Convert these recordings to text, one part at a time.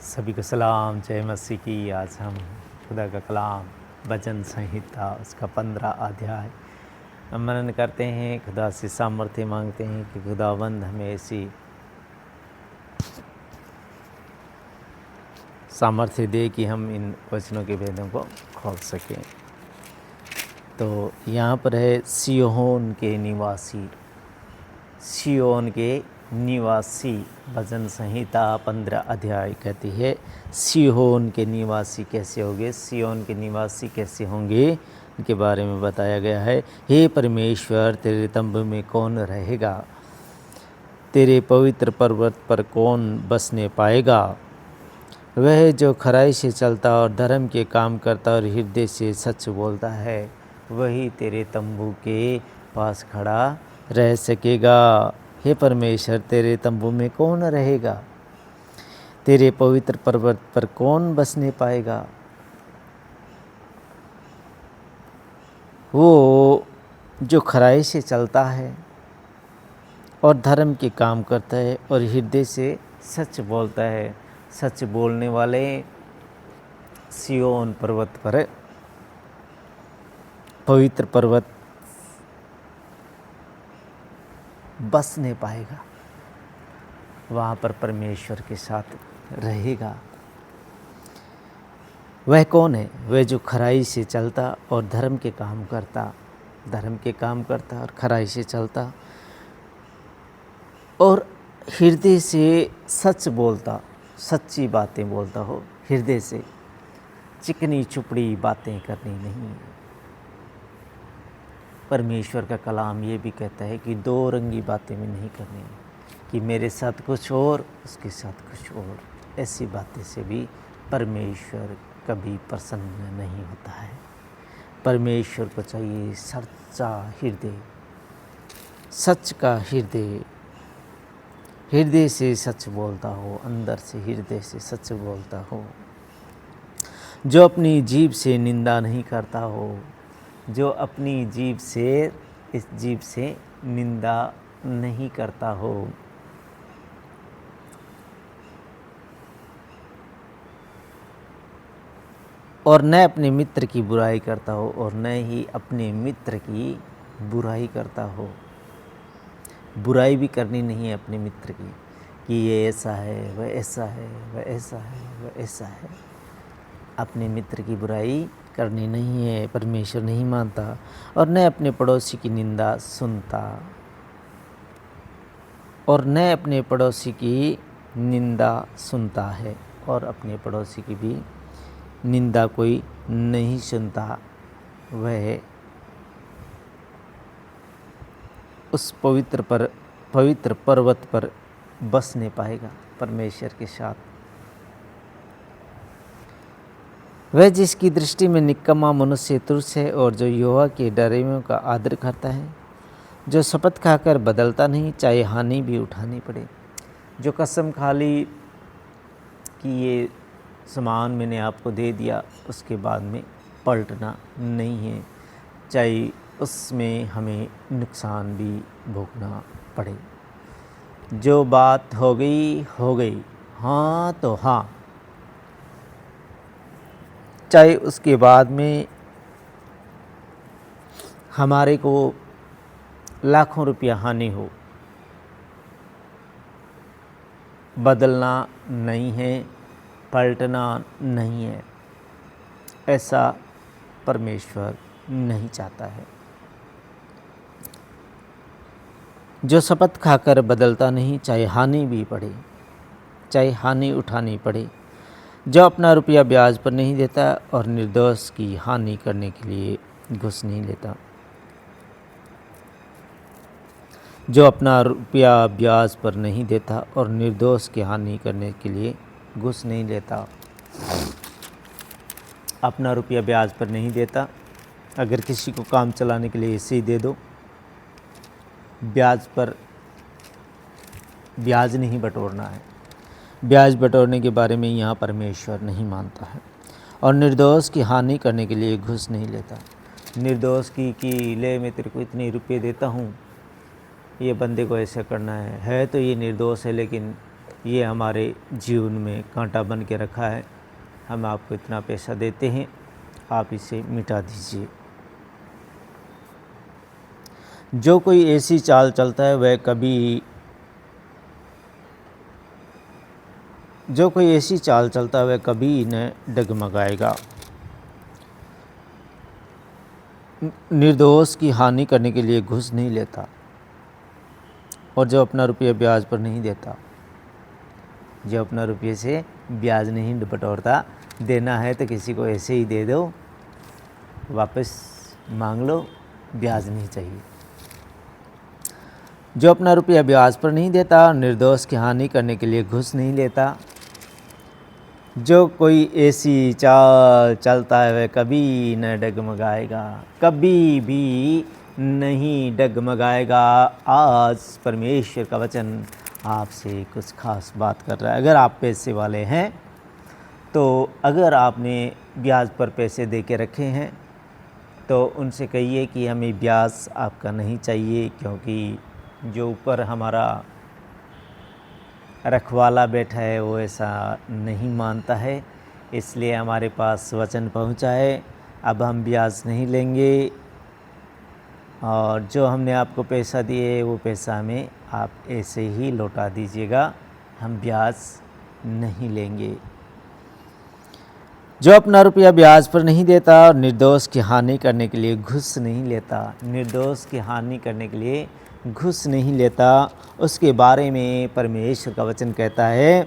सभी को सलाम, जय मसीह की। आज हम खुदा का कलाम भजन संहिता उसका 15 अध्याय मनन करते हैं। खुदा से सामर्थ्य मांगते हैं कि खुदावंद हमें ऐसी सामर्थ्य दे कि हम इन वचनों के भेदों को खोल सकें। तो यहाँ पर है सिय्योन के निवासी, सिय्योन के निवासी। भजन संहिता 15 अध्याय कहती है सिय्योन के निवासी कैसे होंगे, सिय्योन के निवासी कैसे होंगे, इनके बारे में बताया गया है। हे परमेश्वर, तेरे तंबू में कौन रहेगा, तेरे पवित्र पर्वत पर कौन बसने पाएगा। वह जो खराई से चलता और धर्म के काम करता और हृदय से सच बोलता है, वही तेरे तंबू के पास खड़ा रह सकेगा। हे परमेश्वर, तेरे तंबू में कौन रहेगा, तेरे पवित्र पर्वत पर कौन बसने पाएगा। वो जो खराई से चलता है और धर्म के काम करता है और हृदय से सच बोलता है। सच बोलने वाले सिय्योन पर्वत पर, पवित्र पर्वत बसने पाएगा, वहाँ पर परमेश्वर के साथ रहेगा। वह कौन है? वह जो खराई से चलता और धर्म के काम करता, धर्म के काम करता और खराई से चलता और हृदय से सच बोलता, सच्ची बातें बोलता हो, हृदय से चिकनी चुपड़ी बातें करनी नहीं। परमेश्वर का कलाम ये भी कहता है कि दो रंगी बातें भी नहीं करनी, कि मेरे साथ कुछ और उसके साथ कुछ और। ऐसी बातें से भी परमेश्वर कभी प्रसन्न नहीं होता है। परमेश्वर को चाहिए सच्चा हृदय, सच का हृदय, हृदय से सच बोलता हो, अंदर से हृदय से सच बोलता हो, जो अपनी जीभ से निंदा नहीं करता हो, जो अपनी जीभ से, इस जीभ से निंदा नहीं करता हो। और न अपने मित्र की बुराई करता हो और न ही अपने मित्र की बुराई करता हो। बुराई भी करनी नहीं है अपने मित्र की, कि ये ऐसा है, वह ऐसा है, वह ऐसा है, वह ऐसा है। अपने मित्र की बुराई करनी नहीं है, परमेश्वर नहीं मानता। और न अपने पड़ोसी की निंदा सुनता, और न अपने पड़ोसी की निंदा सुनता है, और अपने पड़ोसी की भी निंदा कोई नहीं सुनता। वह उस पवित्र पर्वत पर बसने पाएगा परमेश्वर के साथ। वह जिसकी दृष्टि में निकम्मा मनुष्य तुच्छ है और जो यहोवा के डरावों का आदर करता है, जो शपथ खाकर बदलता नहीं, चाहे हानि भी उठानी पड़े। जो कसम खा ली कि ये सामान मैंने आपको दे दिया, उसके बाद में पलटना नहीं है, चाहे उसमें हमें नुकसान भी भोगना पड़े। जो बात हो गई हो गई, हाँ तो हाँ, चाहे उसके बाद में हमारे को लाखों रुपया हानि हो, बदलना नहीं है, पलटना नहीं है। ऐसा परमेश्वर नहीं चाहता है। जो शपथ खाकर बदलता नहीं, चाहे हानि भी पड़े, चाहे हानि उठानी पड़े। जो अपना रुपया ब्याज पर नहीं देता और निर्दोष की हानि करने के लिए घूस नहीं लेता। जो अपना रुपया ब्याज पर नहीं देता और निर्दोष की हानि करने के लिए घूस नहीं लेता। अपना रुपया ब्याज पर नहीं देता। अगर किसी को काम चलाने के लिए ऐसे ही दे दो, ब्याज पर ब्याज नहीं बटोरना है। ब्याज बटोरने के बारे में यहाँ परमेश्वर नहीं मानता है। और निर्दोष की हानि करने के लिए घूस नहीं लेता। निर्दोष की कि ले मैं तेरे को इतने रुपये देता हूँ, ये बंदे को ऐसा करना है तो ये निर्दोष है, लेकिन ये हमारे जीवन में कांटा बन के रखा है, हम आपको इतना पैसा देते हैं, आप इसे मिटा दीजिए। जो कोई ऐसी चाल चलता है वह कभी न डगमगाएगा। निर्दोष की हानि करने के लिए घूस नहीं लेता, और जो अपना रुपया ब्याज पर नहीं देता, जो अपना रुपये से ब्याज नहीं बटोरता, देना है तो किसी को ऐसे ही दे दो, वापस मांग लो, ब्याज नहीं चाहिए। जो अपना रुपया ब्याज पर नहीं देता, निर्दोष की हानि करने के लिए घूस नहीं लेता, जो कोई ऐसी चाल चलता है वह कभी न डगमगाएगा, कभी भी नहीं डगमगाएगा। आज परमेश्वर का वचन आपसे कुछ खास बात कर रहा है। अगर आप पैसे वाले हैं तो अगर आपने ब्याज पर पैसे दे के रखे हैं तो उनसे कहिए कि हमें ब्याज आपका नहीं चाहिए, क्योंकि जो ऊपर हमारा रखवाला बैठा है वो ऐसा नहीं मानता है, इसलिए हमारे पास वचन पहुंचा है, अब हम ब्याज नहीं लेंगे, और जो हमने आपको पैसा दिए वो पैसा हमें आप ऐसे ही लौटा दीजिएगा, हम ब्याज नहीं लेंगे। जो अपना रुपया ब्याज पर नहीं देता और निर्दोष की हानि करने के लिए घूस नहीं लेता, निर्दोष की हानि करने के लिए घूस नहीं लेता, उसके बारे में परमेश्वर का वचन कहता है,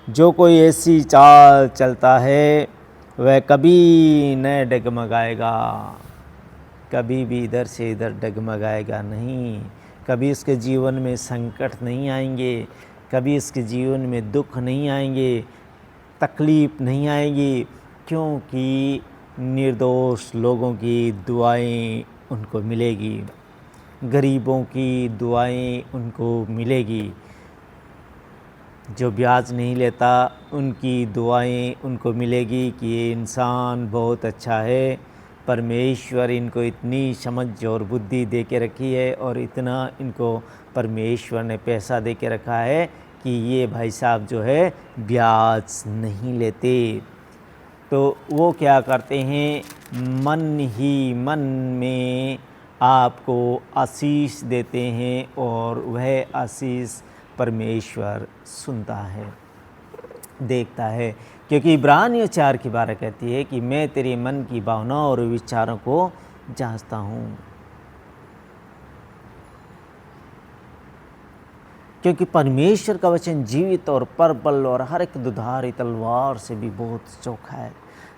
जो कोई ऐसी चाल चलता है वह कभी न डगमगाएगा, कभी भी इधर से इधर डगमगाएगा नहीं, कभी उसके जीवन में संकट नहीं आएंगे, कभी उसके जीवन में दुख नहीं आएंगे, तकलीफ़ नहीं आएगी, क्योंकि निर्दोष लोगों की दुआएं उनको मिलेगी, गरीबों की दुआएं उनको मिलेगी। जो ब्याज नहीं लेता उनकी दुआएं उनको मिलेगी कि ये इंसान बहुत अच्छा है, परमेश्वर इनको इतनी समझ और बुद्धि दे के रखी है, और इतना इनको परमेश्वर ने पैसा दे के रखा है कि ये भाई साहब जो है ब्याज नहीं लेते। तो वो क्या करते हैं, मन ही मन में आपको आशीष देते हैं, और वह आशीष परमेश्वर सुनता है, देखता है, क्योंकि इब्रानियों 4 की 12 कहती है कि मैं तेरे मन की भावनाओं और विचारों को जांचता हूँ। क्योंकि परमेश्वर का वचन जीवित और प्रबल और हर एक दुधारी तलवार से भी बहुत चोखा है,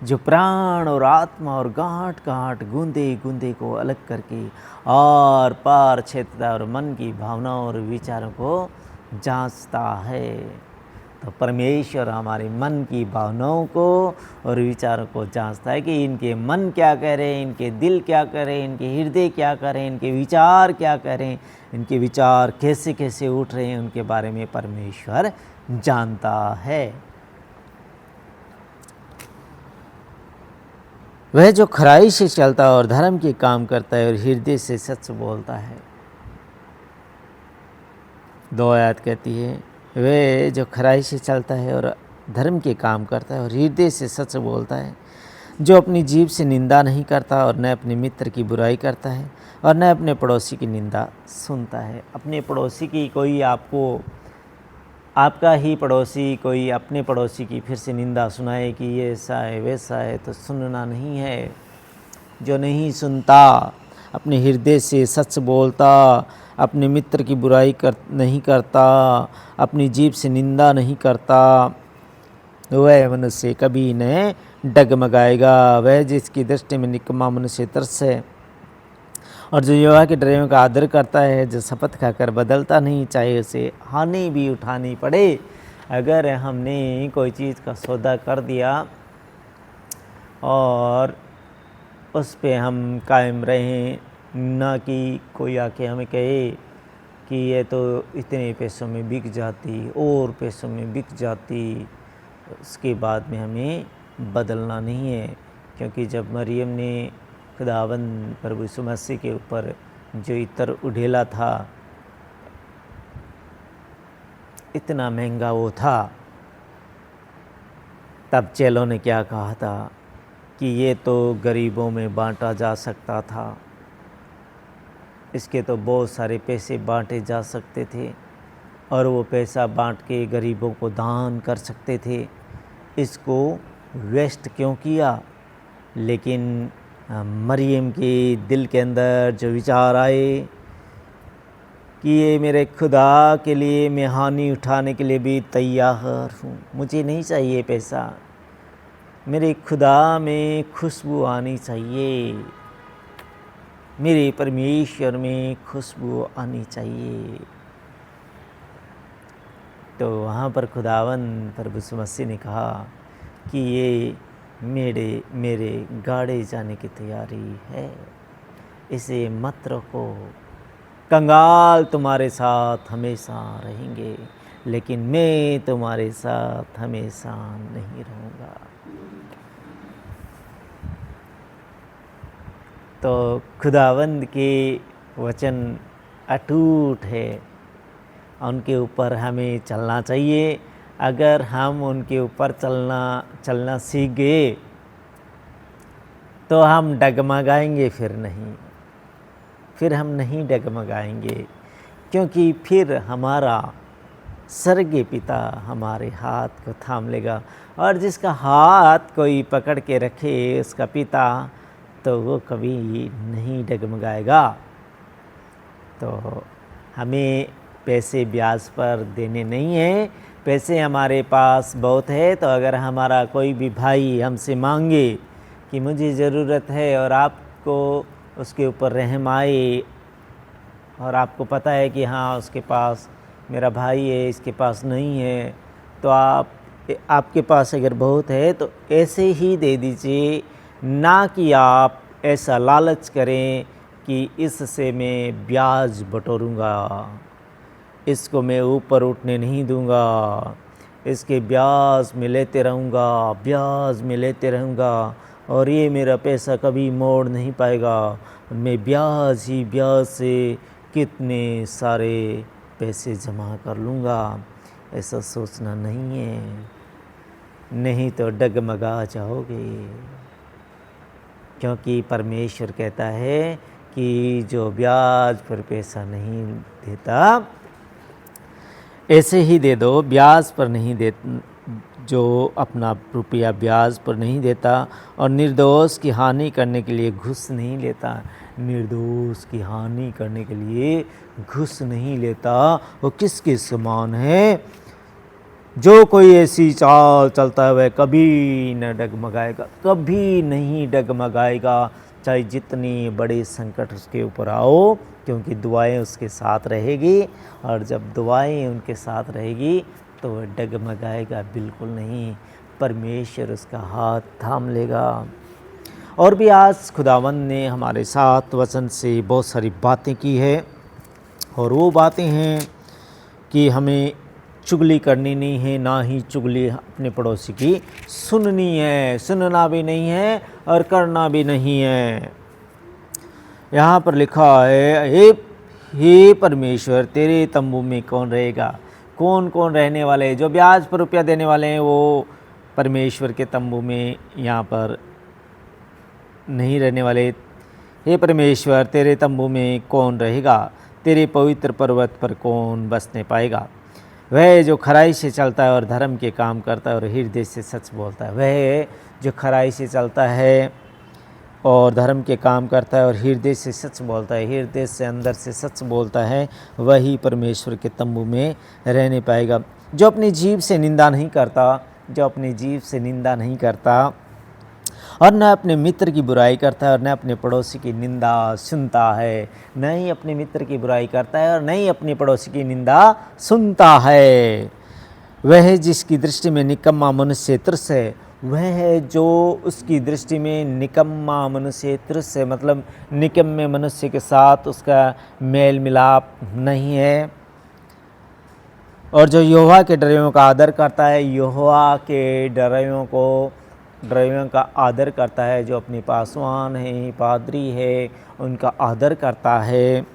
जो प्राण और आत्मा और गांठ गांठ गूंदे गूंदे को अलग करके और पार छेदता और मन की भावनाओं और विचारों को जांचता है। तो परमेश्वर हमारे मन की भावनाओं को और विचारों को जांचता है कि इनके मन क्या कह रहे हैं, इनके दिल क्या कह रहे हैं, इनके हृदय क्या कह रहे हैं, इनके विचार क्या कह रहे हैं, इनके विचार कैसे कैसे उठ रहे हैं, उनके बारे में परमेश्वर जानता है। वह जो खराई से चलता है और धर्म के काम करता है और हृदय से सच बोलता है। 2 आयत कहती है, वह जो खराई से चलता है और धर्म के काम करता है और हृदय से सच बोलता है, जो अपनी जीभ से निंदा नहीं करता और न अपने मित्र की बुराई करता है और न अपने पड़ोसी की निंदा सुनता है। अपने पड़ोसी की कोई आपका ही पड़ोसी कोई अपने पड़ोसी की फिर से निंदा सुनाए कि ये ऐसा है वैसा है, तो सुनना नहीं है। जो नहीं सुनता, अपने हृदय से सच बोलता, अपने मित्र की बुराई नहीं करता, अपनी जीभ से निंदा नहीं करता, वह मनुष्य कभी न डगमगाएगा। वह जिसकी दृष्टि में निकम्मा मनुष्य तरस है, और जो यहोवा के डरें का आदर करता है, जो शपथ खाकर बदलता नहीं, चाहे उसे हानि भी उठानी पड़े। अगर हमने कोई चीज़ का सौदा कर दिया और उस पे हम कायम रहें, ना कि कोई आके हमें कहे कि ये तो इतने पैसों में बिक जाती और पैसों में बिक जाती, उसके बाद में हमें बदलना नहीं है। क्योंकि जब मरियम ने खुदावंद प्रभु यीशु मसीह के ऊपर जो इत्र उड़ेला था, इतना महंगा वो था। तब चेलों ने क्या कहा था कि ये तो गरीबों में बांटा जा सकता था, इसके तो बहुत सारे पैसे बांटे जा सकते थे और वो पैसा बांट के गरीबों को दान कर सकते थे, इसको वेस्ट क्यों किया। लेकिन मरियम के दिल के अंदर जो विचार आए कि ये मेरे खुदा के लिए मैं हानि उठाने के लिए भी तैयार हूँ, मुझे नहीं चाहिए पैसा, मेरे खुदा में खुशबू आनी चाहिए, मेरे परमेश्वर में खुशबू आनी चाहिए। तो वहाँ पर खुदावन प्रभु यीशु मसीह ने कहा कि ये मेरे गाड़े जाने की तैयारी है, इसे मत रोको। कंगाल तुम्हारे साथ हमेशा रहेंगे, लेकिन मैं तुम्हारे साथ हमेशा नहीं रहूँगा। तो खुदावंद के वचन अटूट है, उनके ऊपर हमें चलना चाहिए। अगर हम उनके ऊपर चलना सीख गए तो हम डगमगाएंगे, फिर हम नहीं डगमगाएंगे, क्योंकि फिर हमारा स्वर्गीय पिता हमारे हाथ को थाम लेगा। और जिसका हाथ कोई पकड़ के रखे उसका पिता, तो वो कभी नहीं डगमगाएगा। तो हमें पैसे ब्याज पर देने नहीं है, पैसे हमारे पास बहुत है। तो अगर हमारा कोई भी भाई हमसे मांगे कि मुझे ज़रूरत है और आपको उसके ऊपर रहम आए और आपको पता है कि हाँ उसके पास मेरा भाई है, इसके पास नहीं है, तो आपके पास अगर बहुत है तो ऐसे ही दे दीजिए, ना कि आप ऐसा लालच करें कि इससे मैं ब्याज बटोरूंगा, इसको मैं ऊपर उठने नहीं दूंगा, इसके ब्याज में लेते रहूँगा और ये मेरा पैसा कभी मोड़ नहीं पाएगा, मैं ब्याज ही ब्याज से कितने सारे पैसे जमा कर लूँगा। ऐसा सोचना नहीं है, नहीं तो डगमगा जाओगे। क्योंकि परमेश्वर कहता है कि जो ब्याज पर पैसा नहीं देता ऐसे ही दे दो, ब्याज पर नहीं दे, जो अपना रुपया ब्याज पर नहीं देता और निर्दोष की हानि करने के लिए घूस नहीं लेता, निर्दोष की हानि करने के लिए घूस नहीं लेता, वो किसके समान है। जो कोई ऐसी चाल चलता है वह कभी न डगमगाएगा, कभी नहीं डगमगाएगा, चाहे जितनी बड़ी संकट उसके ऊपर आओ, क्योंकि दुआएं उसके साथ रहेगी। और जब दुआएं उनके साथ रहेगी तो वह डगमगाएगा बिल्कुल नहीं, परमेश्वर उसका हाथ थाम लेगा। और भी आज खुदावंद ने हमारे साथ वचन से बहुत सारी बातें की है, और वो बातें हैं कि हमें चुगली करनी नहीं है, ना ही चुगली अपने पड़ोसी की सुननी है, सुनना भी नहीं है और करना भी नहीं है। यहाँ पर लिखा है, हे परमेश्वर तेरे तंबू में कौन रहेगा। कौन कौन रहने वाले हैं? जो ब्याज पर रुपया देने वाले हैं वो परमेश्वर के तंबू में यहाँ पर नहीं रहने वाले। हे परमेश्वर तेरे तंबू में कौन रहेगा, तेरे पवित्र पर्वत पर कौन बसने पाएगा। वह जो खराई से चलता है और धर्म के काम करता है और हृदय से सच बोलता है। वह जो खराई से चलता है और धर्म के काम करता है और हृदय से सच बोलता है, हृदय से अंदर से सच बोलता है, वही परमेश्वर के तंबू में रहने पाएगा। जो अपनी जीभ से निंदा नहीं करता, जो अपनी जीभ से निंदा नहीं करता और न अपने मित्र की बुराई करता है और न अपने पड़ोसी की निंदा सुनता है, न ही अपने मित्र की बुराई करता है और न ही अपने पड़ोसी की निंदा सुनता है। वह जिसकी दृष्टि में निकम्मा मनुष्य तुच्छ है, वह है जो उसकी दृष्टि में निकम्मा मनुष्य तुच्छ है, मतलब निकम्मे मनुष्य के साथ उसका मेल मिलाप नहीं है। और जो यहोवा के डराइयों का आदर करता है, यहोवा के डराइयों का आदर करता है, जो अपने पासवान हैं, पादरी है, उनका आदर करता है,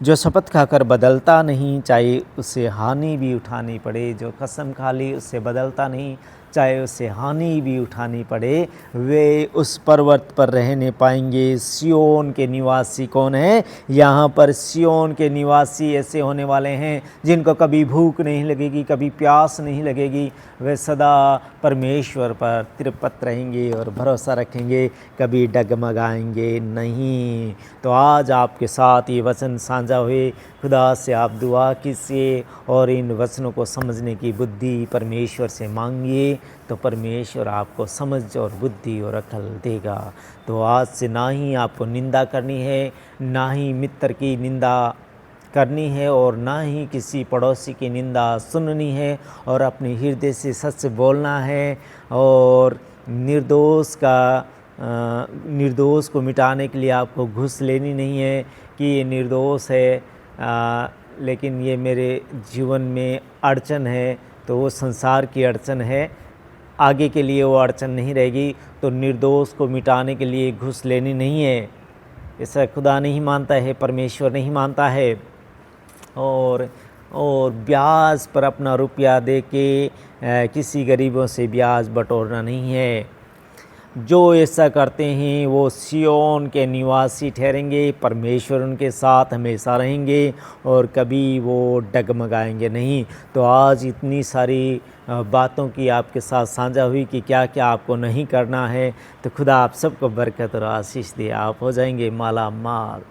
जो शपथ खाकर बदलता नहीं, चाहे उसे हानि भी उठानी पड़े। जो कसम खा ली उससे बदलता नहीं, चाहे उसे हानि भी उठानी पड़े, वे उस पर्वत पर रहने पाएंगे। सियोन के निवासी कौन है? यहाँ पर सियोन के निवासी ऐसे होने वाले हैं जिनको कभी भूख नहीं लगेगी, कभी प्यास नहीं लगेगी। वे सदा परमेश्वर पर तृप्त रहेंगे और भरोसा रखेंगे, कभी डगमगाएंगे नहीं। तो आज आपके साथ ये वचन साझा हुए। खुदा से आप दुआ कीजिए और इन वचनों को समझने की बुद्धि परमेश्वर से मांगिए, तो परमेश्वर आपको समझ और बुद्धि और अकल देगा। तो आज से ना ही आपको निंदा करनी है, ना ही मित्र की निंदा करनी है, और ना ही किसी पड़ोसी की निंदा सुननी है, और अपने हृदय से सच बोलना है। और निर्दोष को मिटाने के लिए आपको घूस लेनी नहीं है कि ये निर्दोष है, लेकिन ये मेरे जीवन में अड़चन है, तो वो संसार की अड़चन है, आगे के लिए वो अड़चन नहीं रहेगी। तो निर्दोष को मिटाने के लिए घूस लेनी नहीं है। ऐसा खुदा नहीं मानता है, परमेश्वर नहीं मानता है। और ब्याज पर अपना रुपया दे के किसी गरीबों से ब्याज बटोरना नहीं है। जो ऐसा करते हैं वो सियोन के निवासी ठहरेंगे, परमेश्वर उनके साथ हमेशा रहेंगे और कभी वो डगमगाएंगे नहीं। तो आज इतनी सारी बातों की आपके साथ साझा हुई कि क्या क्या आपको नहीं करना है। तो खुदा आप सबको बरकत और आशीष दे, आप हो जाएंगे माला माल।